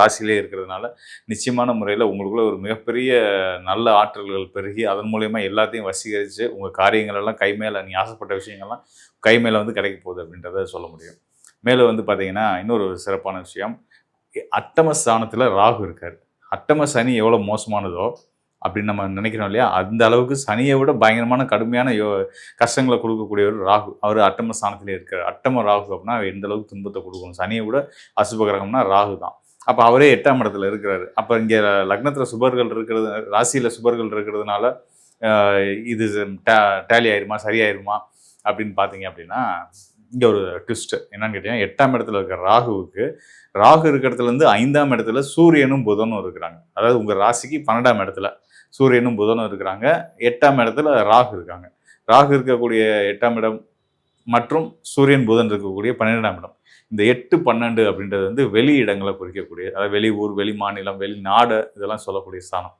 ராசியிலே இருக்கிறதுனால நிச்சயமான முறையில் உங்களுக்குள்ள ஒரு மிகப்பெரிய நல்ல ஆற்றல்கள் பெருகி அதன் மூலயமா எல்லாத்தையும் வசீகரித்து உங்கள் காரியங்கள் எல்லாம் கை மேலே நீ ஆசைப்பட்ட விஷயங்கள்லாம் கை மேலே வந்து கிடைக்க போகுது அப்படின்றத சொல்ல முடியும். மேலும் வந்து பார்த்தீங்கன்னா இன்னொரு சிறப்பான விஷயம், அட்டம ஸ்தானத்தில் ராகு இருக்கார். அட்டம சனி எவ்வளோ மோசமானதோ அப்படின்னு நம்ம நினைக்கிறோம் இல்லையா, அந்த அளவுக்கு சனியை விட பயங்கரமான கடுமையான கஷ்டங்களை கொடுக்கக்கூடியவர் ராகு. அவர் அட்டம ஸ்தானத்திலே இருக்கார். அட்டம ராகு அப்படின்னா எந்த அளவுக்கு துன்பத்தை கொடுக்கணும், சனியை விட அசுப கிரகம்னா ராகு தான். அப்போ அவரே 8ஆம் இடத்துல இருக்கிறாரு. அப்போ இங்கே லக்னத்தில் சுபர்கள் இருக்கிறது, ராசியில் சுபர்கள் இருக்கிறதுனால இது டேலி ஆயிருமா, சரியாயிருமா அப்படின்னு பார்த்தீங்க அப்படின்னா, இங்கே ஒரு ட்விஸ்ட்டு என்னன்னு கேட்டீங்கன்னா, 8ஆம் இடத்துல இருக்கிற ராகுவுக்கு, ராகு இருக்கிற இடத்துலேருந்து 5ஆம் இடத்துல சூரியனும் புதனும் இருக்கிறாங்க. அதாவது உங்கள் ராசிக்கு 12ஆம் இடத்துல சூரியனும் புதனும் இருக்கிறாங்க. 8ஆம் இடத்துல ராகு இருக்காங்க. ராகு இருக்கக்கூடிய 8ஆம் இடம் மற்றும் சூரியன் புதன் இருக்கக்கூடிய 12ஆம் இடம். இந்த 8, 12 அப்படின்றது வந்து வெளி இடங்களை குறிக்கக்கூடிய, அதாவது வெளி ஊர், வெளி மாநிலம், வெளிநாடு இதெல்லாம் சொல்லக்கூடிய ஸ்தானம்.